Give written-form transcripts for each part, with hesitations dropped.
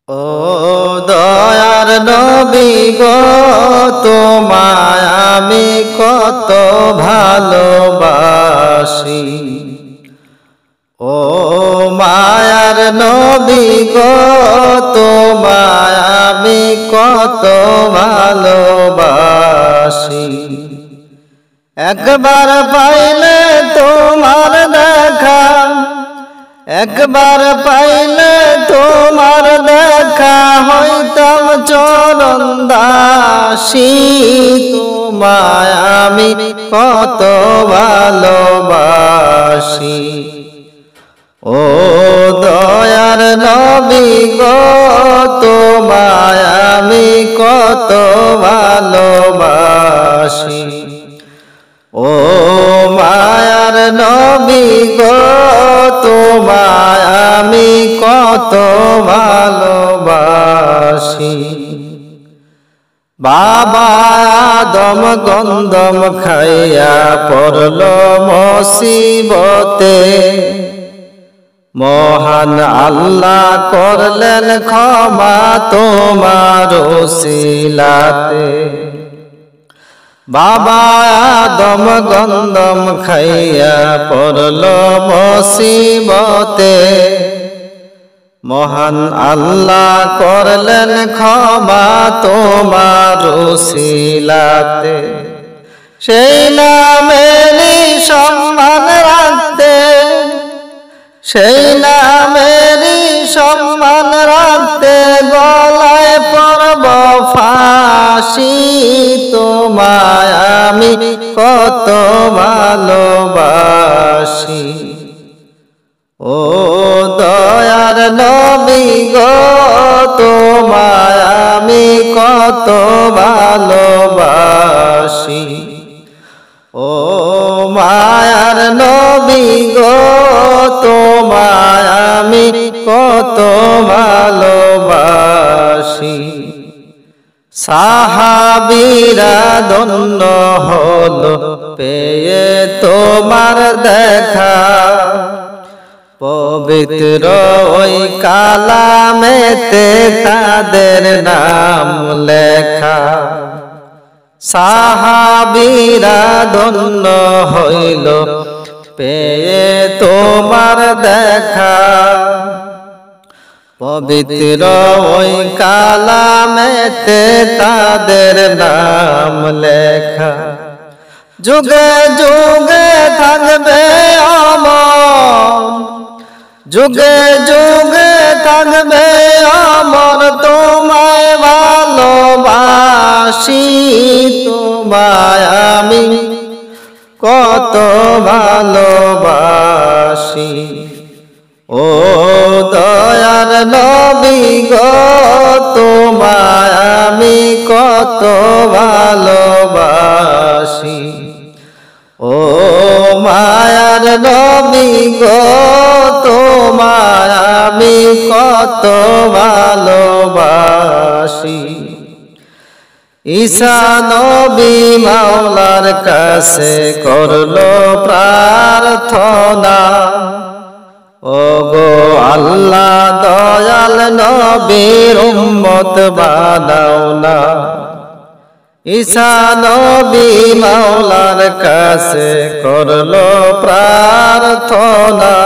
ও দয়ার নবী গো, তোমায় আমি কত ভালোবাসি। ও মায়ার নবী গো, তোমায় আমি কত ভালোবাসি। একবার পাইলে তোমার দেখা, একবার পাইলে তোমার দেখা, হইতাম চরণ দাসী। তোমায় আমি কত ভালোবাসি। ও দয়ার নবী গো, তোমায় আমি কত ভালোবাসি। ও মায়ার নবী গো, তোমায় আমি কত ভালোবাসি। বাবা আদম গন্ধম খাইয়া পড়ল মুসিবতে, মহান আল্লাহ করলেন ক্ষমা তোমার ওসিলাতে। বাবা আদম গন্ধম খাইয়া পড়ল মুসিবতে, মহান আল্লাহ করলেন ক্ষমা তোমার ওসিলাতে। সেই নামেরই সম্মান রাখতে, সেই নামেরই সম্মান রাখতে, গলায় পরব ফাঁসি। তোমায় আমি কত ভালোবাসি। ও দয়ার নবী গো, তোমায় আমি কত ভালোবাসি। ও মায়ার নবী গো, তোমায় আমি কত ভালোবাসি। সাহাবীরা ধন্য হলো পেয়ে তোমার দেখা, পবিত্র ওই কালামেতে তাদের নাম লেখা। সাহাবীরা ধন্য হইল পেয়ে তোমার দেখা, পবিত্র ওই কালামেতে তাদের নাম লেখা। যুগে যুগে থাকবে অমর, যুগে যুগে থাকবে অমর, তোমায় ভালোবাসি। তোমায় আমি কত ভালোবাসি। ও দয়ার নবী গো, তোমায় আমি কত ভালোবাসি। ও মায়ার নবী গো, তোমায় আমি কত ভালোবাসি। ঈসা নবী মাওলার কাছে করলো প্রার্থনা, ও গো আল্লাহ দয়াল নবীর উম্মত বানাও না। ঈসা নবী মাওলার কাছে করলো প্রার্থনা,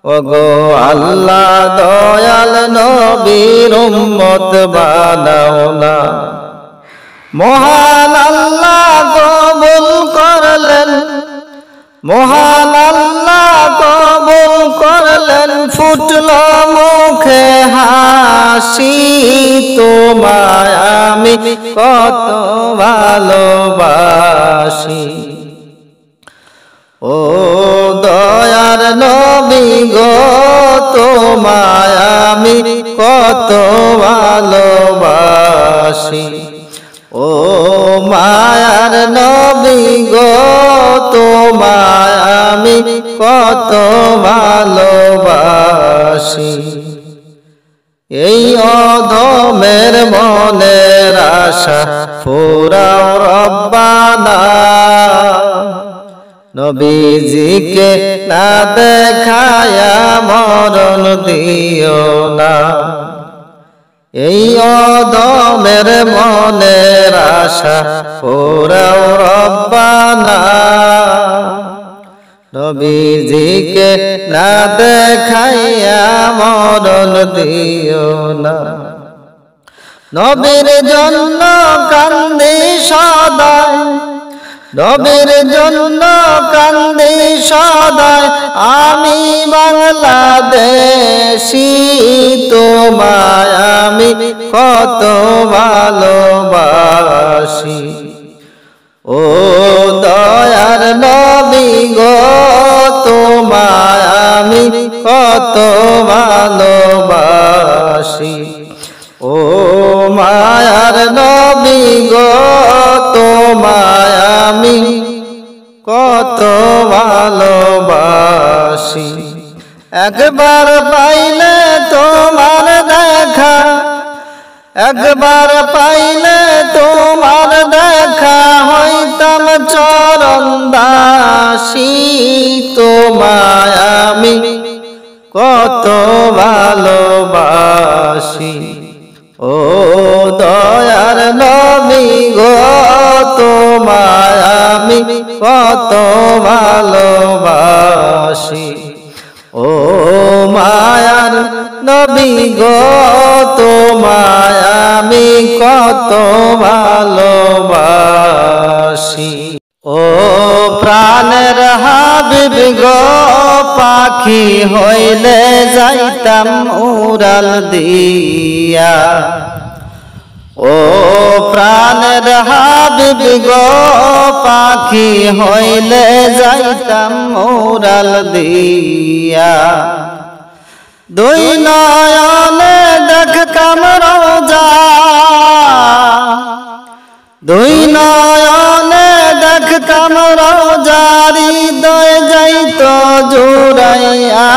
ও গো আল্লাহ দয়াল নবীর উম্মত বানাও না। মহান আল্লাহ কবুল করলেন, মহান আল্লাহ কবুল করলেন, ফুটল মুখে হাসি। তোমায় আমি কত ভালোবাসি। ও দয়ার নবী গো, তোমায় আমি কত ভালোবাসি। ও মায়ার নবী গো, তোমায় আমি কত ভালোবাসি। এই অধমের মনের আশা ফুরাও রব্বানা, নবীজিকে না দেখায়া মরণ দিও না। এই অদমের মনের আশা পুরাও রব্বানা নবীজিকে না দেখাইয়া মরণ দিও না নবীর জন্য কান্দি সদাই নবীর জন্য কান্দি সদাই আমি বাংলাদেশি তোমায় আমি কত ভালোবাসি ও দয়ার নবী গো তোমায় আমি কত ভালোবাসি ও মায়ার নবী গো তোমায় আমি কত ভালোবাসি একবার পাইলে তোমার দেখা একবার পাইলে তোমার দেখা হইতাম চরণ দাসী তোমায় আমি কত ভালোবাসি ও দয়ার নবী গো তোমায় আমি কত ভালোবাসি ও মায়ার নবী গো তোমায় আমি কত ভালোবাসি ও প্রাণের হাবিব গো পাখি হইলে যাইতাম উড়াল দিয়া ও প্রাণের হাবিব গো পাখি হইলে যাইতাম উড়াল দিয়া দুই নয়নে দেখতাম রোজা দুই নয়নে দেখতাম রোজার হৃদয় যাইত জুড়াইয়া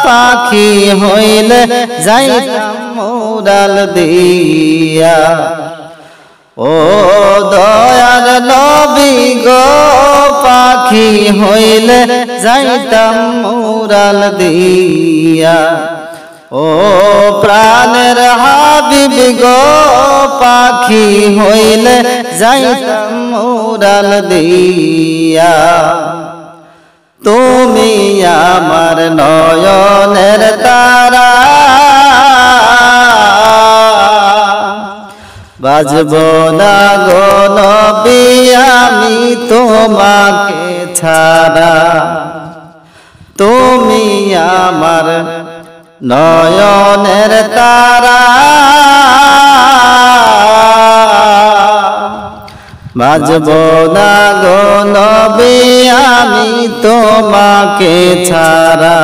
পাখি হইলে যাইতাম উড়াল দিয়া ও দয়ার নবী গো পাখি হইলে যাইতাম উড়াল দিয়া ও প্রাণের হাবিব গো পাখি হইলে যাইতাম উড়াল দিয়া তুমি আমার নয়নের তারা বাজব না গো নবী আমি তোমাকে ছাড়া তুমি আমার নয়নের তারা বাজব না গো নবী আমি তোমাকে ছাড়া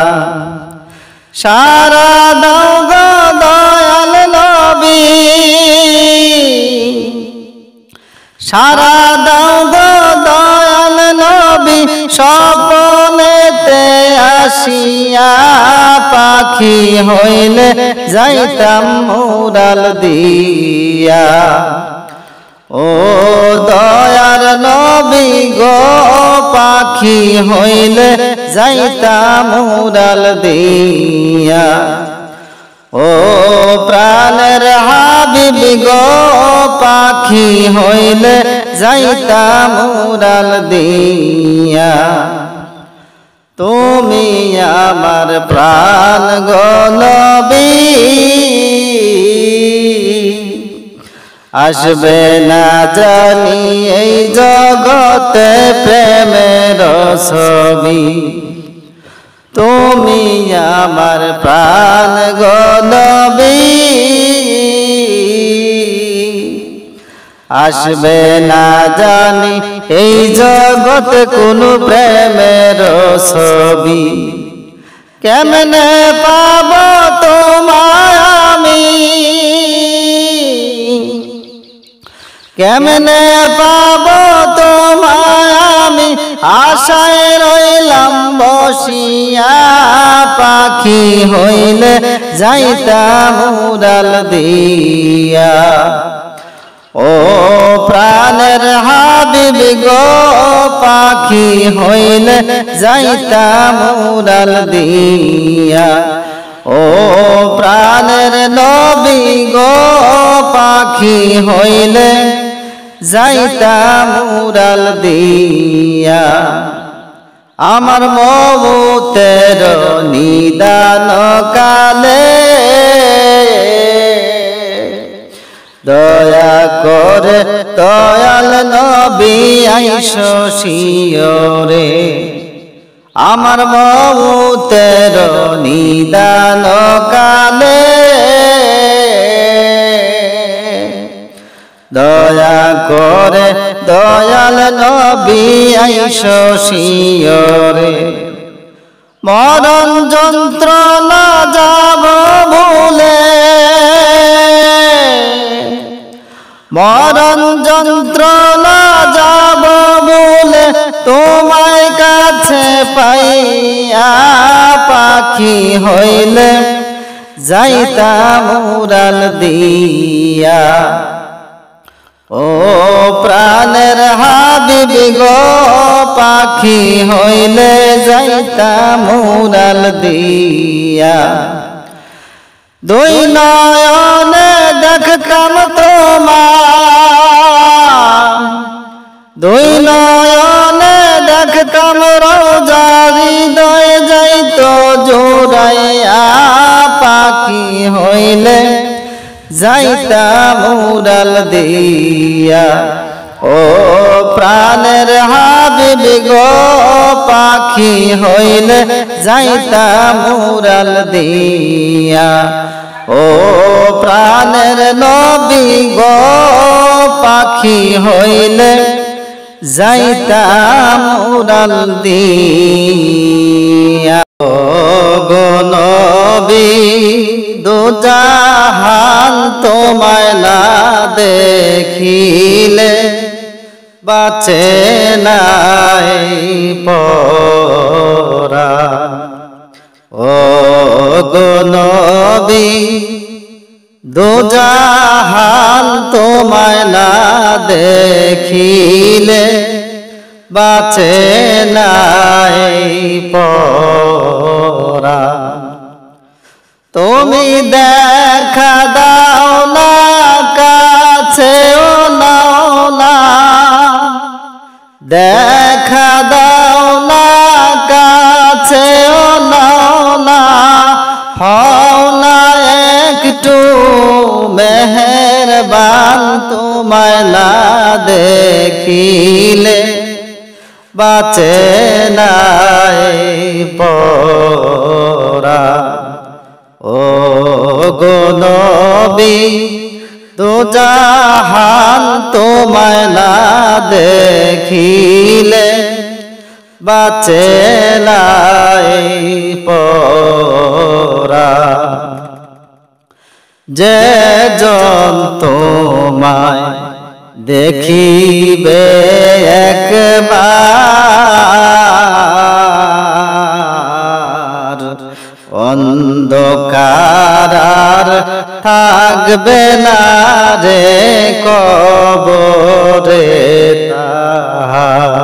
সারা দাও গো দয়াল নবী সারা দাও গো দয়াল নবী স্বপ্নেতে আসিয়া পাখি হইলে যাইতাম উড়াল দিয়া ও দয়ার নবী গো পাখি হইলে যাইতাম উড়াল দিয়া ও প্রাণের হাবিব গো পাখি হইলে যাইতাম উড়াল দিয়া তুমি আমার প্রাণ গো নবী আসবে না জানি এই জগতে প্রেমের ছবি তুমি আমার প্রাণ গো নবী আসবে না জানি এই জগৎ কোন প্রেমের ছবি কেমনে পাব তোমায় আমি কেমনে পাব তোমায় আমি আশায় রইলাম বসিয়া পাখি হইলে যাইতাম উড়াল দিয়া ও প্রাণের হাবিব গো পাখি হইলে যাইতাম উড়াল দিয়া ও প্রাণের নবী গো পাখি হইলে যাইতাম উড়াল দিয়া আমার মৌতের নিদান কালে দয়া করে দয়াল নবী আইসো শিয়রে আমার মৌতের নিদান কালে দয়া করে দয়াল নবী আইসো শিয়রে মরণ যন্ত্রণা যাব ভুলে মরণ যন্ত্রণা যাব ভুলে তোমায় কাছে পাইয়া পাখি হইলে যাইতাম উড়াল দিয়া ও প্রাণের হাবিবি গো পাখি হইলে যাইতাম উড়াল দিয়া দুই নয়নে দেখতাম তোমার দুই নয়নে দেখতাম রোজা হৃদয় যাইতো জোড়াইয়া পাখি হইলে যাইতাম উড়াল দিয়া ও প্রাণের হাবিবি গো পাখি হইলে যাইতাম উড়াল দিয়া ও প্রাণের নবী গো পাখি হইলে যাইতাম উড়াল দিয়া ও গো নবী দুজাহান তোমায় না দেখিলে বাঁচে নাই পরাণ ও গো নবী দুজাহান তোমায় না দেখিলে বাঁচে নাই পরাণ তুমি দেখা দাও না কাছেও নাও না দেখা দাও না কাছেও নাও না হও না একটু মেহেরবান তোমায় না দেখিলে বাঁচে নাই পরাণ ও গো নবী দুজাহান তোমায় না দেখিলে বাঁচে নাই পরাণ যে জন তোমায় দেখিবে একবার অন্ধকার আর থাকবে না রে কবরে তাহার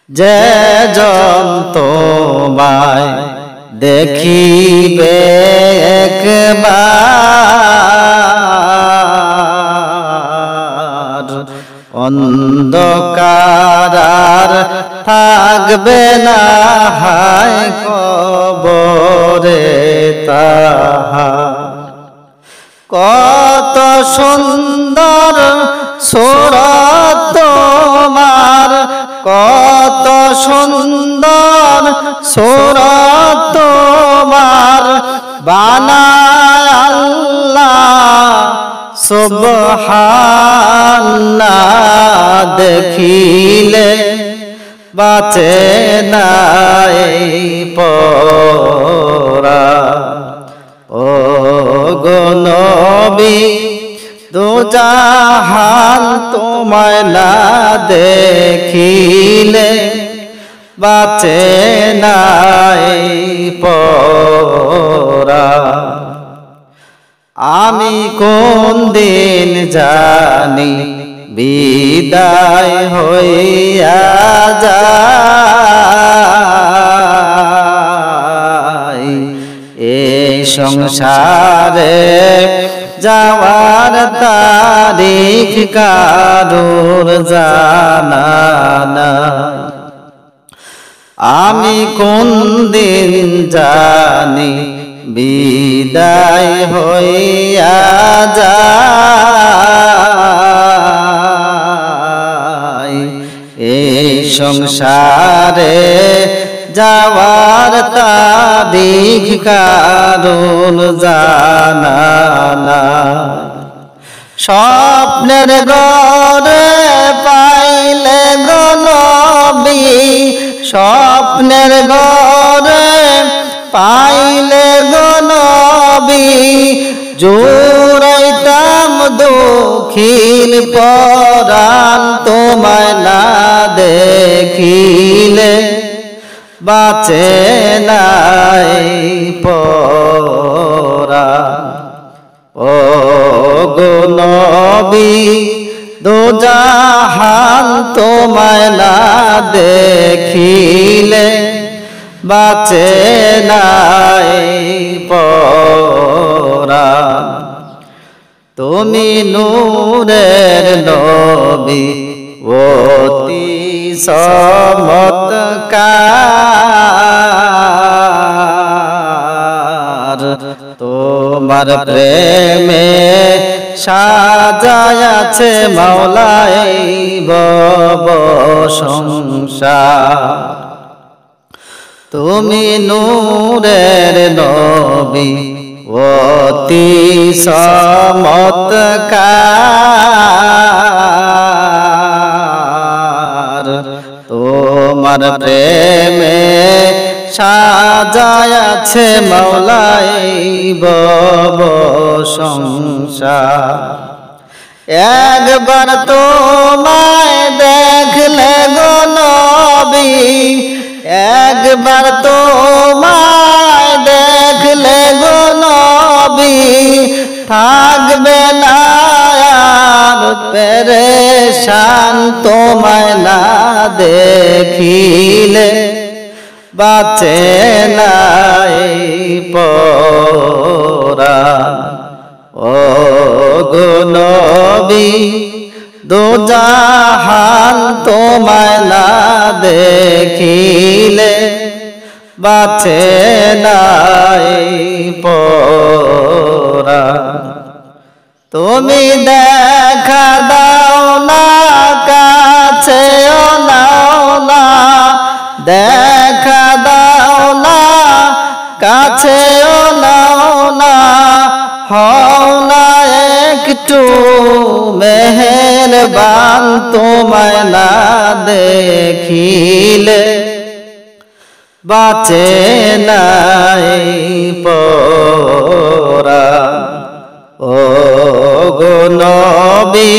যে জন তোমায় দেখিবে একবার অন্ধকার আর থাকবে না হায় কবরে তাহার কত সুন্দর সুরত তোমার কত সুন্দর সুরত তোমার বানায় আল্লাহ সুবহানাল্লাহ দেখিলে বাঁচে নাই পরাণ ও গো নবী দুজাহান তোমায় না দেখিলে বাঁচে নাই পরাণ আমি কোন দিন জানি বিদায় হইয়া যায় এই সংসারে যাওয়ার তারিখ কারোর জানা নাই। আমি কোন দিন জানি বিদায় হইয়া যায়, এই সংসারে যাওয়ার তারিখ কারণ জানা নাই। স্বপ্নের ঘরে পাইলে গো নবী, স্বপ্নের ঘরে পাইলে গো নবী, জোড়াইতাম দখিল পরাণ তোমায় না দেখিলে বাঁচে নাই পরাণ। ও গো নবী দোজাহান তোমায় না দেখিলে বাঁচে নাই পরাণ। তুমি নূরের নবী অতি চমৎকার, তোমার প্রেমে সাজায়াছে মাওলাই ভব সংসার। তুমি নূরের নবী অতি চমৎকার, তোমার প্রেমে সাজায়াছে মাওলাই ভব সংসার। একবার তোমায় দেখলে গো নবী, একবার তোমায় দেখলে গো নবী, থাকবে না আর পেরেশান তোমায় না দেখিলে বাঁচে নাই পরাণ। ও গো নবী দোজাহান তোমায় না দেখিলে বাঁচে নাই পরাণ। তুমি দেখা দাও না কাছেও নাও না, দেখা দাও না কাছেও নাও না, হও না একটু মেহেরবান তোমায় না দেখিলে বাঁচে নাই পরাণ। ও গো নবী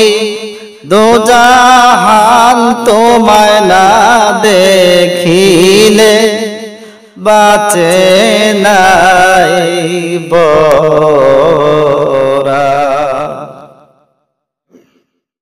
দোজাহান তোমায় না দেখিলে বাঁচে নাই পরাণ।